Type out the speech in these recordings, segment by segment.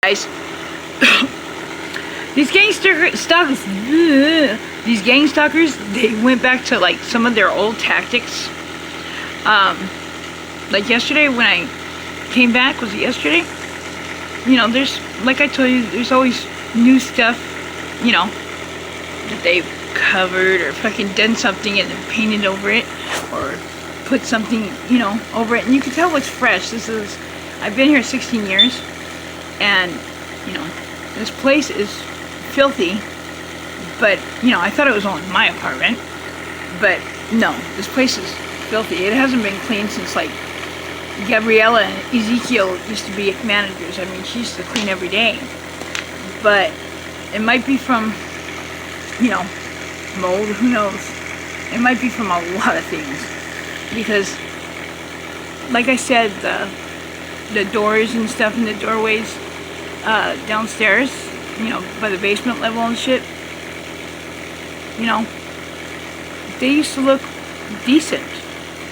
Guys, these gang stalkers, they went back to like some of their old tactics. Like yesterday when I came back, was it yesterday? You know, there's, like I told you, there's always new stuff, you know, that they've covered or fucking done something and then painted over it or put something, you know, over it. And you can tell what's fresh. I've been here 16 years. And, you know, this place is filthy, but, you know, I thought it was only my apartment, but no, this place is filthy. It hasn't been cleaned since, like, Gabriella and Ezekiel used to be managers. I mean, she used to clean every day, but it might be from, you know, mold, who knows. It might be from a lot of things, because, like I said, the doors and stuff in the doorways downstairs, you know, by the basement level and shit, you know, they used to look decent,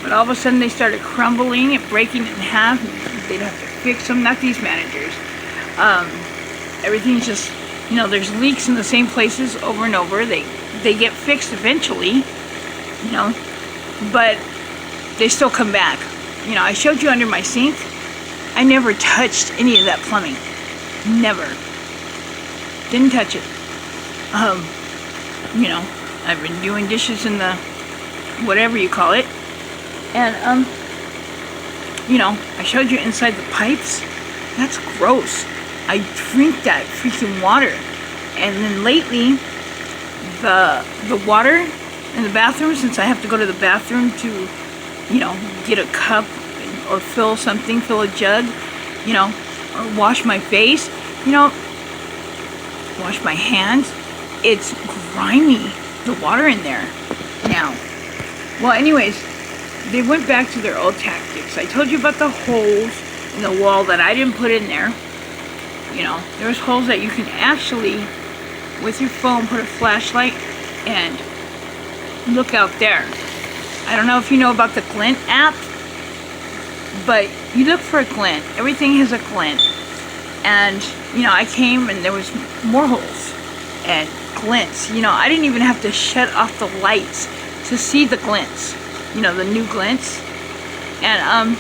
but all of a sudden they started crumbling and breaking in half, and they'd have to fix them. Not these managers. Everything's just, you know, there's leaks in the same places over and over. They get fixed eventually, you know, but they still come back. You know, I showed you under my sink. I never touched any of that plumbing. Never. Didn't touch it. You know, I've been doing dishes in the whatever you call it. And, you know, I showed you inside the pipes. That's gross. I drink that freaking water. And then lately, the water in the bathroom, since I have to go to the bathroom to, you know, get a cup or fill a jug, you know, or wash my face, you know, wash my hands. It's grimy, the water in there now. Well, anyways, they went back to their old tactics. I told you about the holes in the wall that I didn't put in there. You know, there's holes that you can actually, with your phone, put a flashlight and look out there. I don't know if you know about the Glint app, but you look for a glint. Everything has a glint. And, you know, I came and there was more holes and glints. You know, I didn't even have to shut off the lights to see the glints. You know, the new glints. And,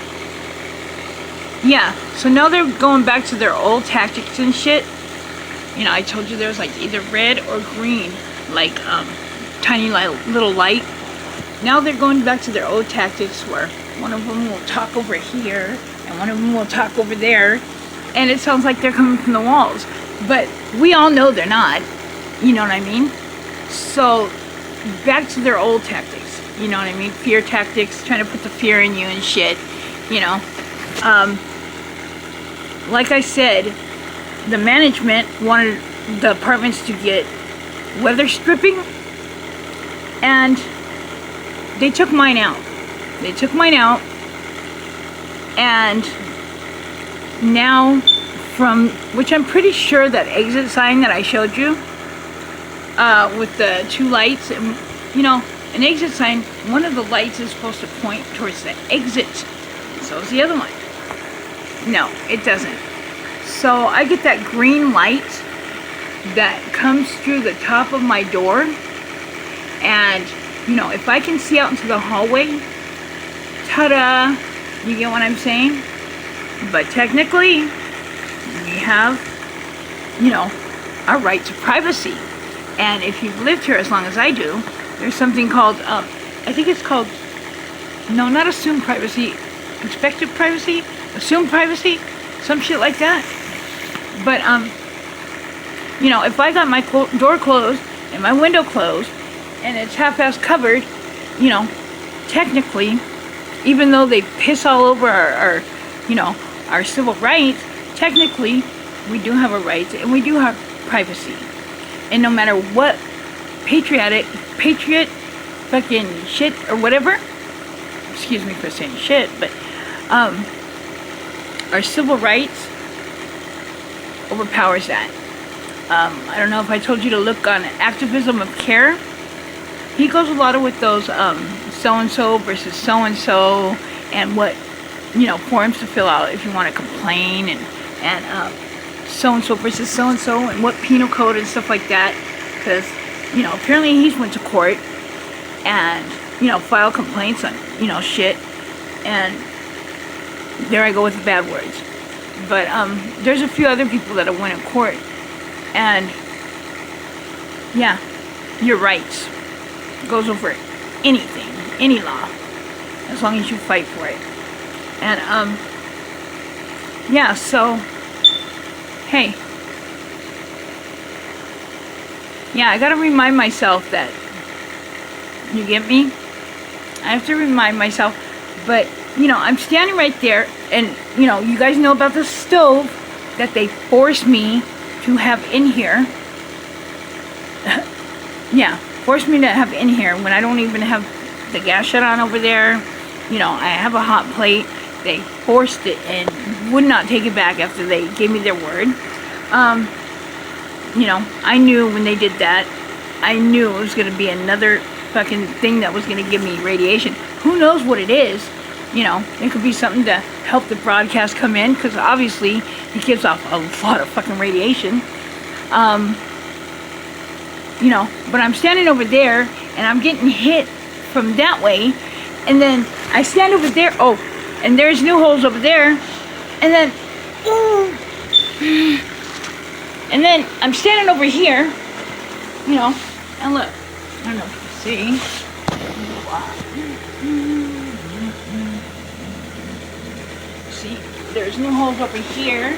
yeah. So now they're going back to their old tactics and shit. You know, I told you there's like either red or green, like, tiny little light. Now they're going back to their old tactics where one of them will talk over here and one of them will talk over there, and it sounds like they're coming from the walls, but we all know they're not. You know what I mean? So back to their old tactics. You know what I mean? Fear tactics, trying to put the fear in you and shit. You know, like I said, the management wanted the apartments to get weather stripping, and they took mine out. They took mine out, and now from, which I'm pretty sure that exit sign that I showed you, with the two lights, and, you know, an exit sign, one of the lights is supposed to point towards the exit. So is the other one. No, it doesn't. So I get that green light that comes through the top of my door, and, you know, if I can see out into the hallway, ta-da, you get what I'm saying? But technically, we have, you know, our right to privacy. And if you've lived here as long as I do, there's something called, I think it's called, no, not assumed privacy, expected privacy, assumed privacy, some shit like that. But, you know, if I got my door closed and my window closed and it's half-ass covered, you know, technically, even though they piss all over our, you know, our civil rights, technically, we do have a right and we do have privacy. And no matter what patriot fucking shit or whatever, excuse me for saying shit, but our civil rights overpowers that. I don't know if I told you to look on Activism of Care. He goes a lot with those so-and-so versus so-and-so, and what, you know, forms to fill out if you want to complain and so-and-so versus so-and-so and what penal code and stuff like that. Because, apparently he's went to court and, filed complaints on, shit. And there I go with the bad words. But there's a few other people that have went in court. And, yeah, your rights goes over anything, any law, as long as you fight for it. And, yeah, so, hey. Yeah, I gotta remind myself that, you get me? I have to remind myself, but, I'm standing right there, and, you guys know about the stove that they forced me to have in here. Yeah, forced me to have in here when I don't even have the gas shut on over there. I have a hot plate. They forced it and would not take it back after they gave me their word. I knew when they did that, I knew it was going to be another fucking thing that was going to give me radiation. Who knows what it is? It could be something to help the broadcast come in, because obviously it gives off a lot of fucking radiation. But I'm standing over there and I'm getting hit from that way, and then I stand over there, and there's new holes over there, and then, and then I'm standing over here, and look, I don't know if you see, see, there's new holes over here,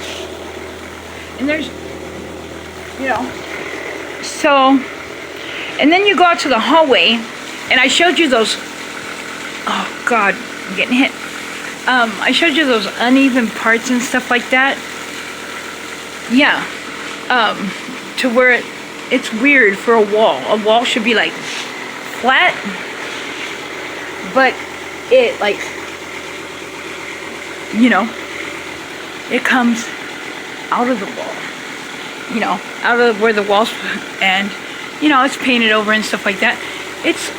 and there's, so, and then you go out to the hallway, and I showed you those, oh God, I'm getting hit. I showed you those uneven parts and stuff like that. Yeah. To where it's weird for a wall. A wall should be like flat, but it like, it comes out of the wall. Out of where the walls, and, it's painted over and stuff like that. It's,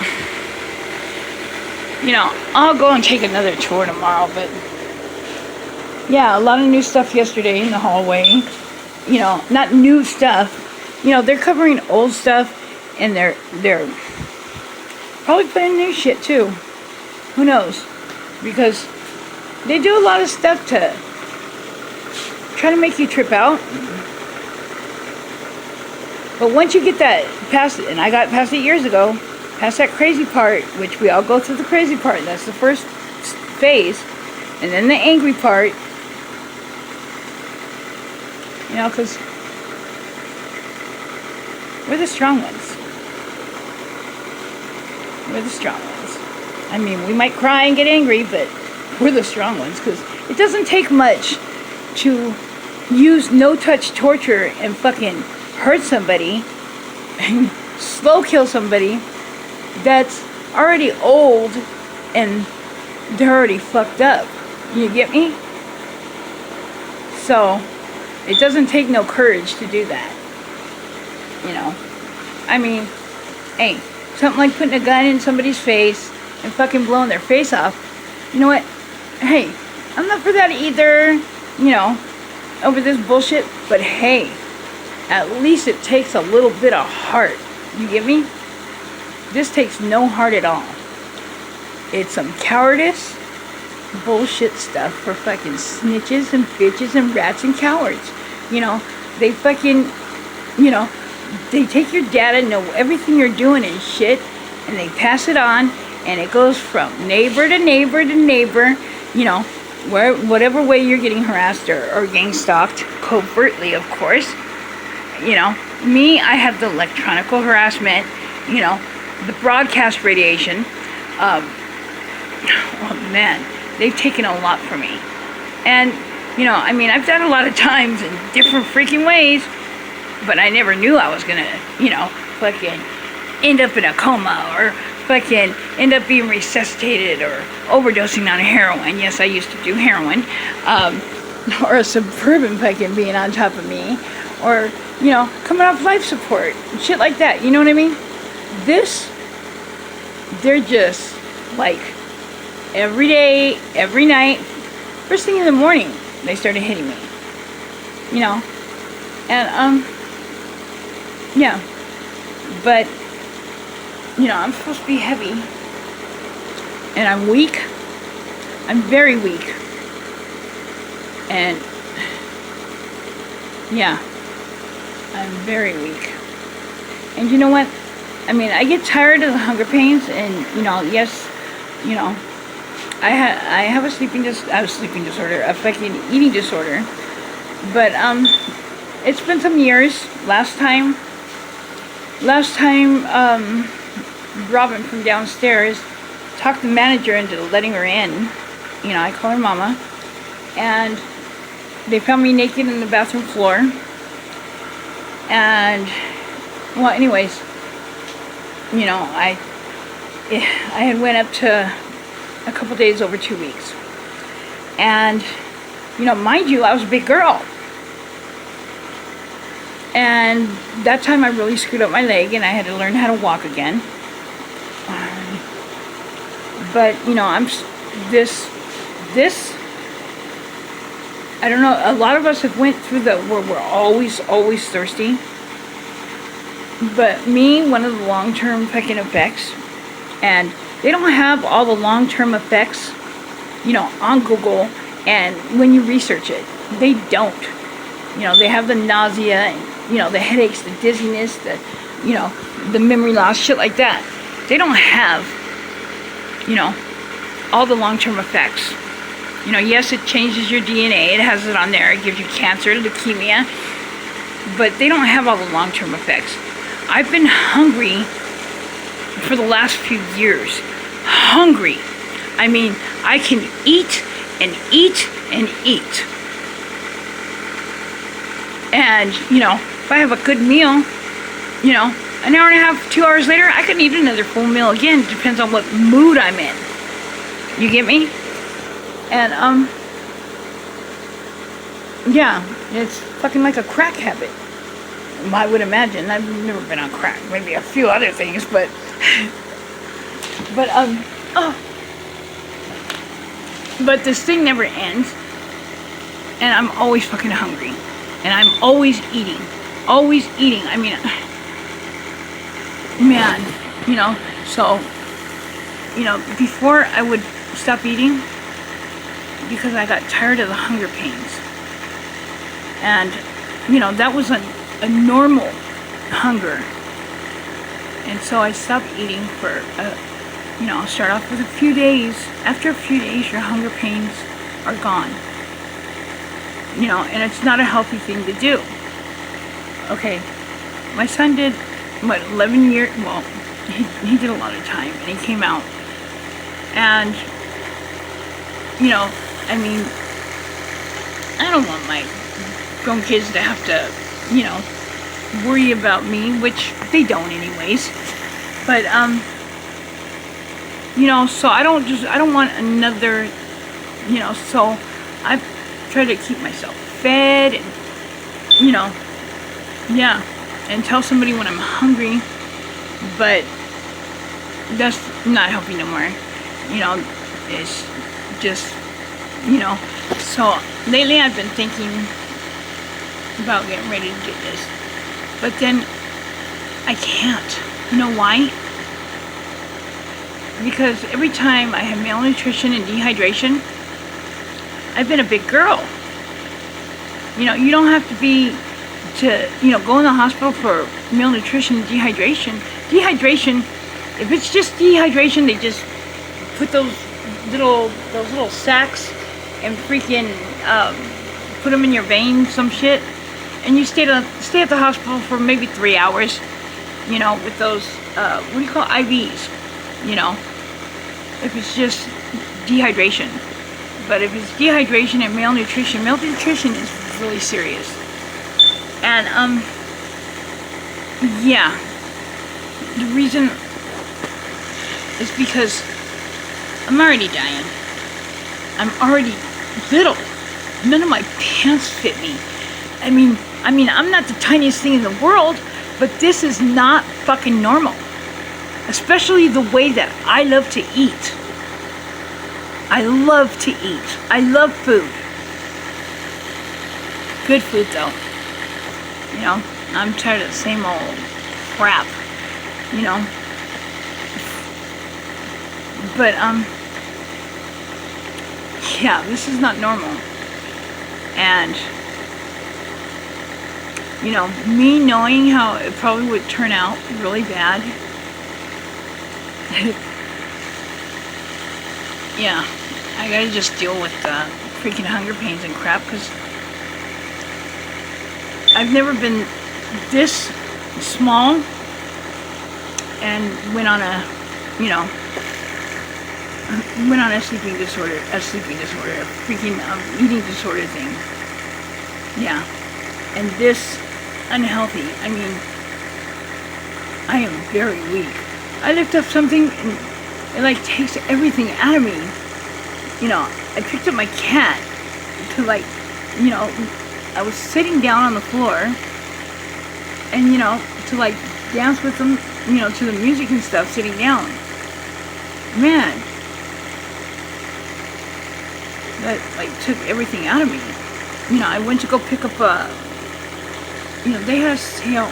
I'll go and take another tour tomorrow, but yeah, a lot of new stuff yesterday in the hallway. Not new stuff. They're covering old stuff, and they're probably putting new shit too. Who knows? Because they do a lot of stuff to try to make you trip out. But once you get that past it, and I got past it years ago, past that crazy part, which we all go through the crazy part, and that's the first phase, and then the angry part, because we're the strong ones. We're the strong ones. I mean, we might cry and get angry, but we're the strong ones, because it doesn't take much to use no-touch torture and fucking hurt somebody, slow kill somebody that's already old and they're already fucked up. You get me? So, it doesn't take no courage to do that. I mean, hey, something like putting a gun in somebody's face and fucking blowing their face off. You know what? Hey, I'm not for that either, over this bullshit, but hey, at least it takes a little bit of heart. You get me? This takes no heart at all. It's some cowardice, bullshit stuff for fucking snitches and bitches and rats and cowards. They fucking, they take your data, know everything you're doing and shit, and they pass it on, and it goes from neighbor to neighbor to neighbor, whatever way you're getting harassed or gang stalked, covertly, of course. Me, I have the electronical harassment, the broadcast radiation. Oh man, they've taken a lot from me. And, I've done a lot of times in different freaking ways, but I never knew I was gonna, fucking end up in a coma or fucking end up being resuscitated or overdosing on heroin. Yes, I used to do heroin. Or a Suburban fucking being on top of me. Or, coming off life support. Shit like that. You know what I mean? They're just, like, every day, every night, first thing in the morning, they started hitting me. And yeah, but I'm supposed to be heavy, and I'm weak. I'm very weak, and yeah, I'm very weak. And you know what? I mean, I get tired of the hunger pains, and yes, I have a sleeping disorder, a fucking eating disorder. But it's been some years. Last time, Robin from downstairs talked the manager into letting her in. I call her Mama, and they found me naked in the bathroom floor. And well, anyways, I had went up to a couple days over 2 weeks, and mind you, I was a big girl. And that time I really screwed up my leg, and I had to learn how to walk again. But I'm this. I don't know. A lot of us have went through where we're always thirsty. But me, one of the long-term fucking effects, and they don't have all the long-term effects, on Google, and when you research it, they don't. They have the nausea, and the headaches, the dizziness, the memory loss, shit like that. They don't have, all the long-term effects. Yes, it changes your DNA. It has it on there. It gives you cancer, leukemia, but they don't have all the long-term effects. I've been hungry for the last few years. Hungry. I mean, I can eat and eat and eat. And, if I have a good meal, an hour and a half, 2 hours later, I can eat another full meal again. It depends on what mood I'm in. You get me? And, yeah, it's fucking like a crack habit. I would imagine. I've never been on crack. Maybe a few other things, but but this thing never ends, and I'm always fucking hungry, and I'm always eating. I mean, man, so before I would stop eating because I got tired of the hunger pains, and that was a normal hunger, and so I stopped eating for I'll start off with a few days. After a few days, your hunger pains are gone, and it's not a healthy thing to do. Okay, my son did 11 years. Well, he did a lot of time, and he came out, and I mean, I don't want my grown kids to have to worry about me, which they don't anyways, but so I don't want another, so I try to keep myself fed, and yeah, and tell somebody when I'm hungry, but that's not helping no more. It's just, so lately I've been thinking about getting ready to do this, but then I can't. You know why? Because every time I have malnutrition and dehydration, I've been a big girl. You don't have to be go in the hospital for malnutrition and dehydration. Dehydration, if it's just dehydration, they just put those little sacks and freaking put them in your veins, some shit, and you stay at the hospital for maybe 3 hours, with those what do you call IVs, if it's just dehydration. But if it's dehydration and malnutrition is really serious. And yeah, the reason is because I'm already dying. I'm already little. None of my pants fit me. I mean, I'm not the tiniest thing in the world, but this is not fucking normal. Especially the way that I love to eat. I love to eat. I love food. Good food, though. You know, I'm tired of the same old crap, you know. But, yeah, this is not normal. And, you know, me knowing how it probably would turn out really bad. Yeah, I gotta just deal with the freaking hunger pains and crap, because I've never been this small and went on a, you know, went on a sleeping disorder, a freaking eating disorder thing. Yeah, and this unhealthy. I mean, I am very weak. I lift up something and it like takes everything out of me. You know, I picked up my cat to like, you know, I was sitting down on the floor and, you know, to like dance with them, you know, to the music and stuff, sitting down. Man, that like took everything out of me. You know, I went to go pick up you know, they had a sale.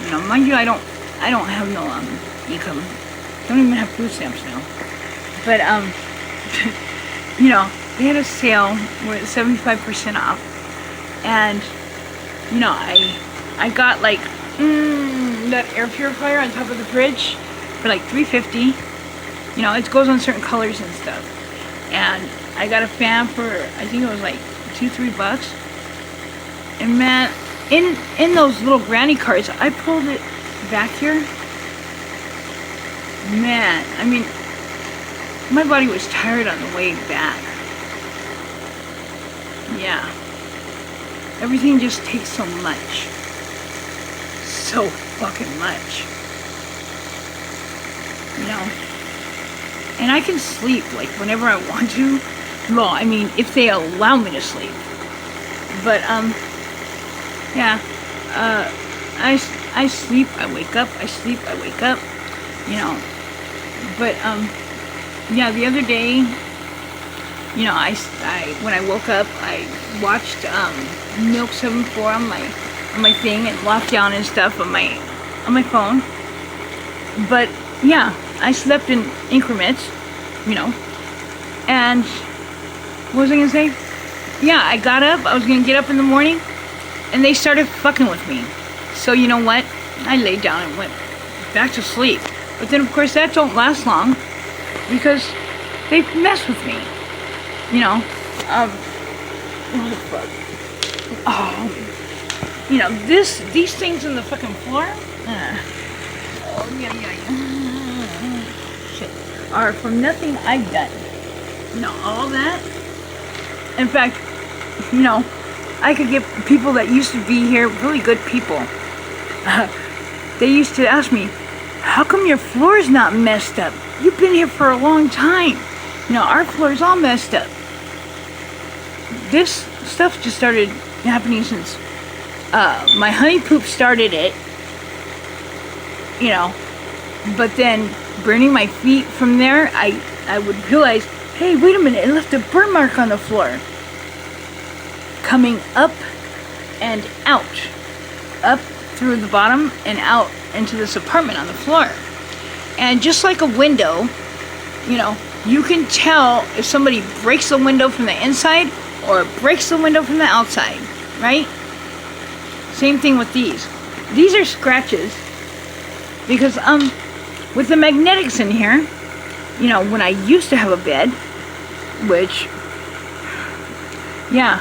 You know, mind you, I don't have no income. Don't even have food stamps now. But you know, they had a sale where it's 75% off, and you know, I got like that air purifier on top of the fridge for like $3.50. You know, it goes on certain colors and stuff. And I got a fan for, I think it was like $2-3. And man, in those little granny carts, I pulled it back here. Man, I mean, my body was tired on the way back. Yeah. Everything just takes so much. So fucking much. You know? And I can sleep, like, whenever I want to. Well, I mean, if they allow me to sleep. But, yeah. I sleep, I wake up, I sleep, I wake up. You know. But, yeah, the other day, you know, I when I woke up, I watched, Milk 74 on my thing and lockdown and stuff on my phone. But, yeah, I slept in increments, you know, and what was I gonna say? Yeah, I got up, I was gonna get up in the morning, and they started fucking with me. So you know what? I laid down and went back to sleep. But then of course that don't last long, because they mess with me. You know, what the fuck? Oh, you know, these things in the fucking floor, oh yeah, shit, are from nothing I've done. You know, all that. In fact, you know, I could get people that used to be here, really good people. They used to ask me, how come your floor is not messed up? You've been here for a long time. You know, our floor is all messed up. This stuff just started happening since my honey poop started it. You know, but then burning my feet from there, I would realize, hey, wait a minute, it left a burn mark on the floor. Coming up and out. Up through the bottom and out into this apartment on the floor. And just like a window, you know, you can tell if somebody breaks the window from the inside or breaks the window from the outside, right? Same thing with these. These are scratches because with the magnetics in here, you know, when I used to have a bed, which, yeah,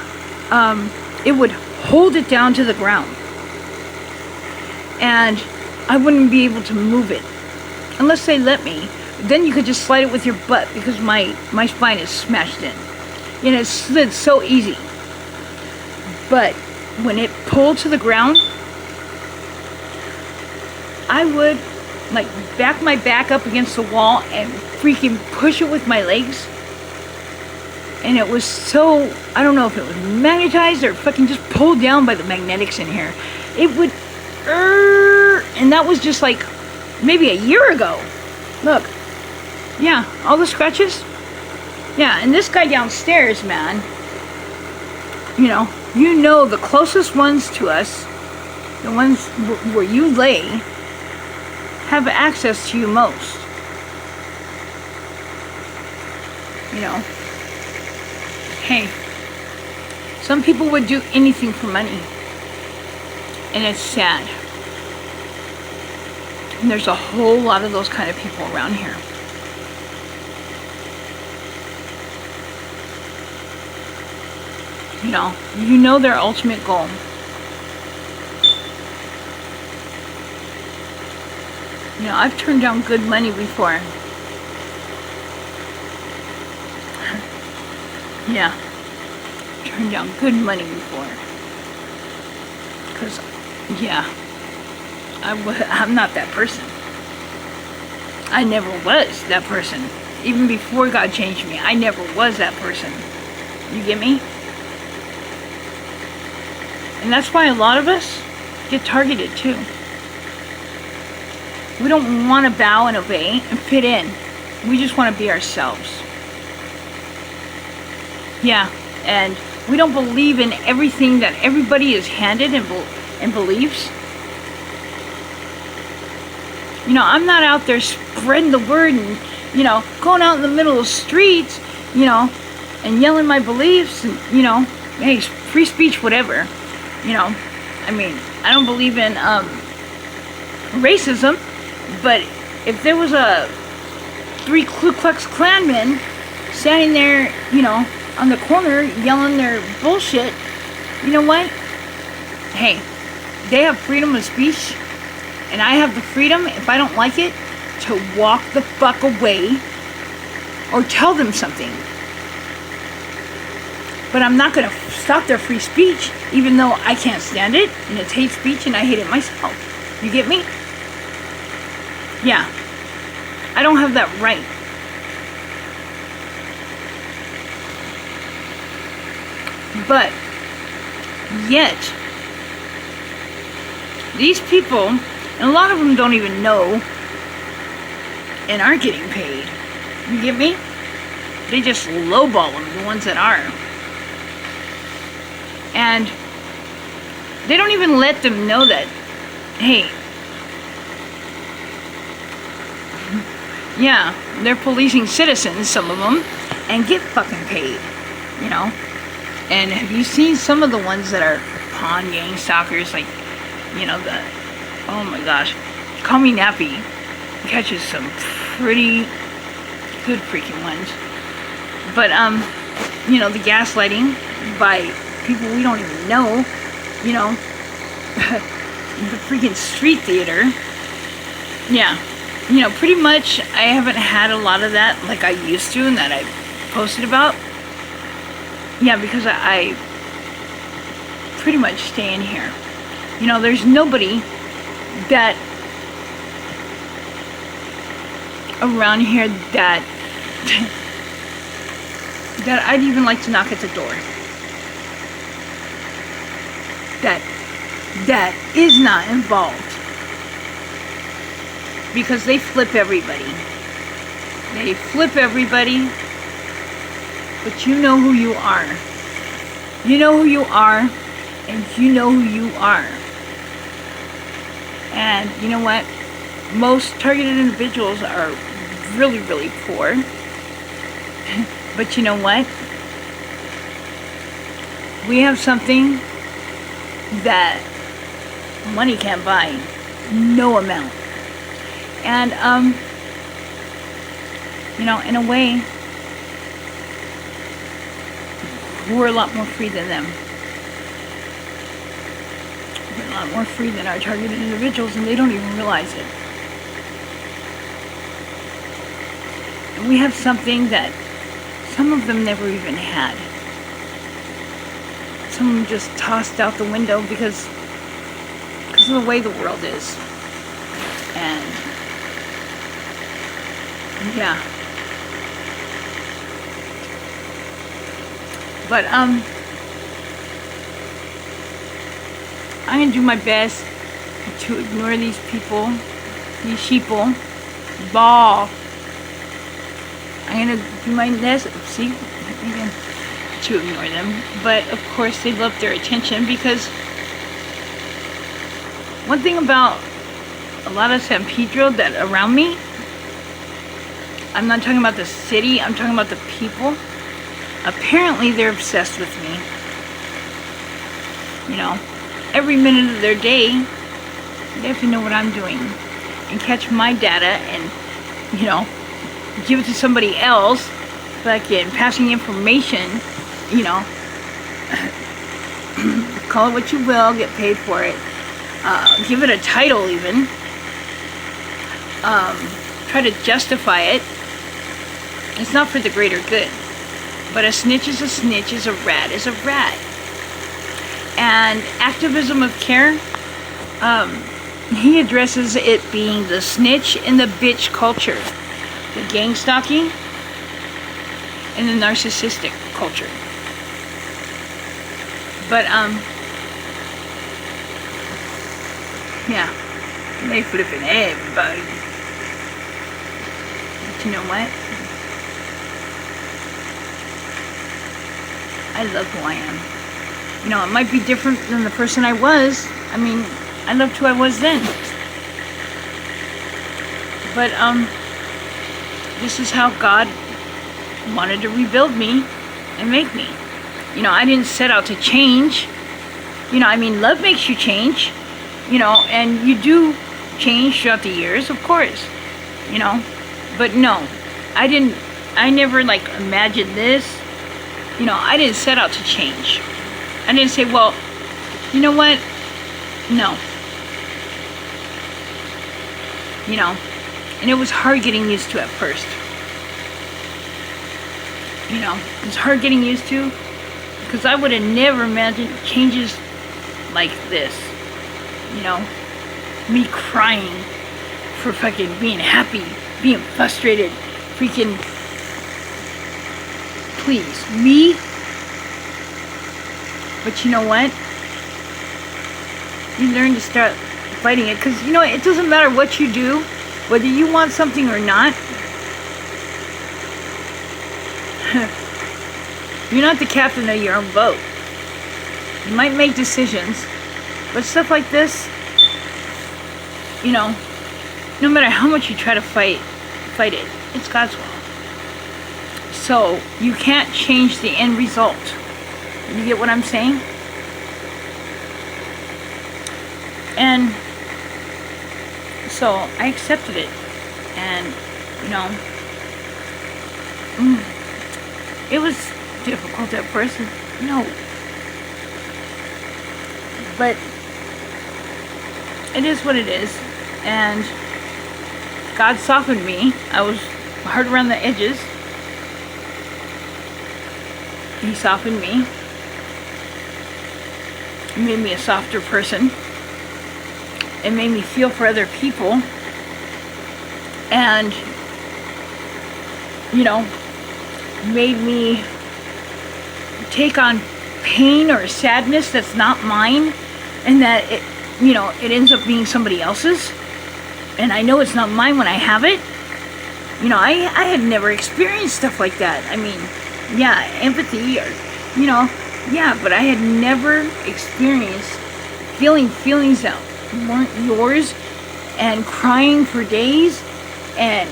it would hold it down to the ground. And I wouldn't be able to move it unless they let me. Then you could just slide it with your butt because my spine is smashed in. And it slid so easy. But when it pulled to the ground, I would like back my back up against the wall and freaking push it with my legs. And it was so, I don't know if it was magnetized or fucking just pulled down by the magnetics in here. It would, and that was just like maybe a year ago. Look, yeah, all the scratches. Yeah, and this guy downstairs, man, you know the closest ones to us, the ones where you lay, have access to you most. You know, hey, some people would do anything for money, and it's sad. And there's a whole lot of those kind of people around here. You know their ultimate goal. I've turned down good money before. Yeah, turned down good money before. Because, yeah, I'm not that person. I never was that person. Even before God changed me, I never was that person. You get me? And that's why a lot of us get targeted too. We don't want to bow and obey and fit in. We just want to be ourselves. Yeah, and we don't believe in everything that everybody is handed and believes. I'm not out there spreading the word and, going out in the middle of the streets, and yelling my beliefs and, hey, free speech, whatever. I don't believe in racism, but if there was 3 Ku Klux Klanmen standing there, on the corner yelling their bullshit, you know what? Hey, they have freedom of speech, and I have the freedom, if I don't like it, to walk the fuck away or tell them something. But I'm not going to stop their free speech, even though I can't stand it, and it's hate speech, and I hate it myself. You get me? Yeah. I don't have that right. But, yet, these people, and a lot of them don't even know, and aren't getting paid. You get me? They just lowball them, the ones that are. And they don't even let them know that, hey, yeah, they're policing citizens, some of them, and get fucking paid, And have you seen some of the ones that are pawn gang stalkers, like, oh my gosh, Call Me Nappy catches some pretty good freaking ones. But, the gaslighting by people we don't even know, the freaking street theater. Yeah, pretty much I haven't had a lot of that like I used to and that I posted about. Yeah, because I pretty much stay in here. There's nobody that around here that that I'd even like to knock at the door. That is not involved. Because they flip everybody. They flip everybody. But you know who you are. You know who you are, and you know who you are. And you know what? Most targeted individuals are really, really poor. But you know what? We have something that money can't buy. No amount. And, in a way, we're a lot more free than them. We're a lot more free than our targeted individuals, and they don't even realize it. And we have something that some of them never even had. Some of them just tossed out the window because of the way the world is. And yeah. But I'm gonna do my best to ignore these people, these sheeple, ball. I'm gonna do my best, to ignore them. But of course they love their attention because One thing about a lot of San Pedro that around me, I'm not talking about the city, I'm talking about the people. Apparently they're obsessed with me. You know, every minute of their day, they have to know what I'm doing and catch my data and, you know, give it to somebody else, fucking passing information, you know. Call it what you will, get paid for it. Give it a title even. Try to justify it. It's not for the greater good. But a snitch is a snitch, is a rat is a rat. And activism of care, he addresses it being the snitch and the bitch culture, the gang stalking, and the narcissistic culture. But yeah, they flipping everybody. But you know what? I love who I am. You know, it might be different than the person I was. I mean, I loved who I was then. But this is how God wanted to rebuild me and make me. You know, I didn't set out to change. You know, I mean, love makes you change. You know, and you do change throughout the years, of course. You know, but no, I never like imagined this. You know, I didn't set out to change. I didn't say, well, you know what? No. You know, and it was hard getting used to at first. You know, it was hard getting used to because I would have never imagined changes like this. You know, me crying for fucking being happy, being frustrated, freaking, please, me. But you know what? You learn to start fighting it because, you know, it doesn't matter what you do, whether you want something or not. You're not the captain of your own boat. You might make decisions, but stuff like this, you know, no matter how much you try to fight it, it's God's will. So you can't change the end result. You get what I'm saying? And so I accepted it. And, you know, it was difficult at first. No. But it is what it is. And God softened me. I was hard around the edges. He softened me. It made me a softer person. It made me feel for other people. And, you know, made me take on pain or sadness that's not mine, and that it, you know, it ends up being somebody else's. And I know it's not mine when I have it. You know, I had never experienced stuff like that. I mean, yeah, empathy, or, you know, yeah, but I had never experienced feeling feelings that weren't yours and crying for days, and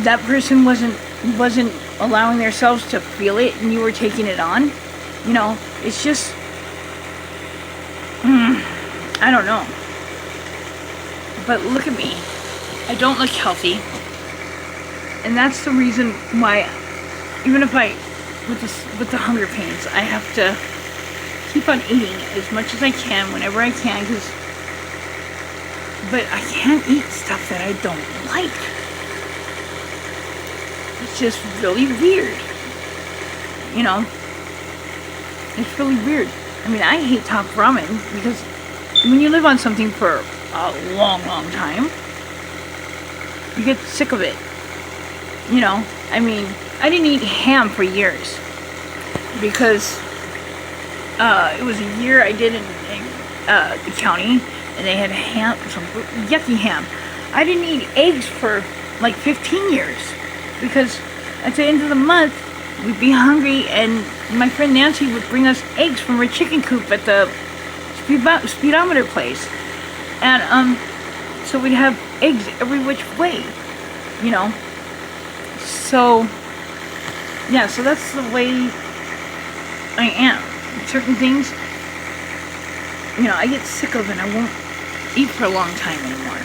that person wasn't allowing themselves to feel it and you were taking it on. You know, it's just, I don't know. But look at me. I don't look healthy. And that's the reason why, even if with the hunger pains, I have to keep on eating as much as I can, whenever I can, but I can't eat stuff that I don't like. It's just really weird. You know, it's really weird. I mean, I hate top ramen because when you live on something for a long, long time, you get sick of it. You know, I mean, I didn't eat ham for years because it was a year I did in the county, and they had ham, some yucky ham. I didn't eat eggs for like 15 years because at the end of the month we'd be hungry, and my friend Nancy would bring us eggs from her chicken coop at the speedometer place. And so we'd have eggs every which way, you know. So yeah, so that's the way I am. Certain things, you know, I get sick of and I won't eat for a long time anymore.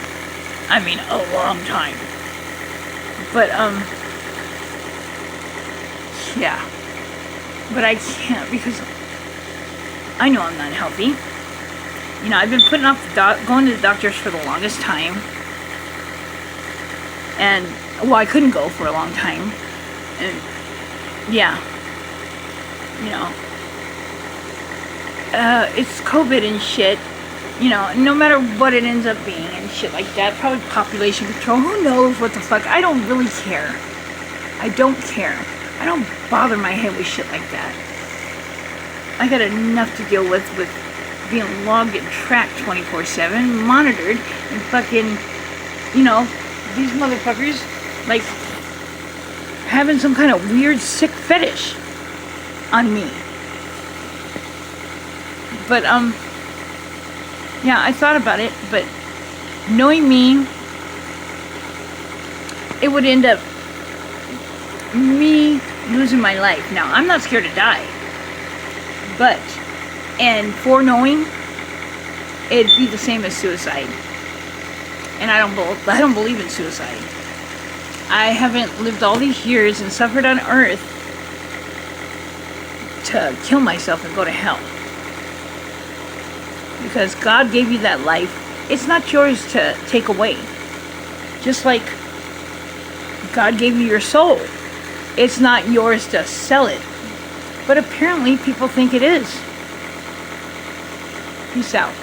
I mean, a long time. But yeah. But I can't because I know I'm not healthy. You know, I've been putting off going to the doctors for the longest time. And, well, I couldn't go for a long time. And, yeah. You know. It's COVID and shit. You know, no matter what it ends up being and shit like that. Probably population control. Who knows what the fuck? I don't really care. I don't care. I don't bother my head with shit like that. I got enough to deal with being logged and tracked 24/7, monitored, and fucking, you know, these motherfuckers, like, having some kind of weird, sick fetish on me. But, yeah, I thought about it, but knowing me, it would end up me losing my life. Now, I'm not scared to die, but, and foreknowing, it'd be the same as suicide. And I don't believe in suicide. I haven't lived all these years and suffered on earth to kill myself and go to hell. Because God gave you that life. It's not yours to take away. Just like God gave you your soul. It's not yours to sell it. But apparently people think it is. Peace out.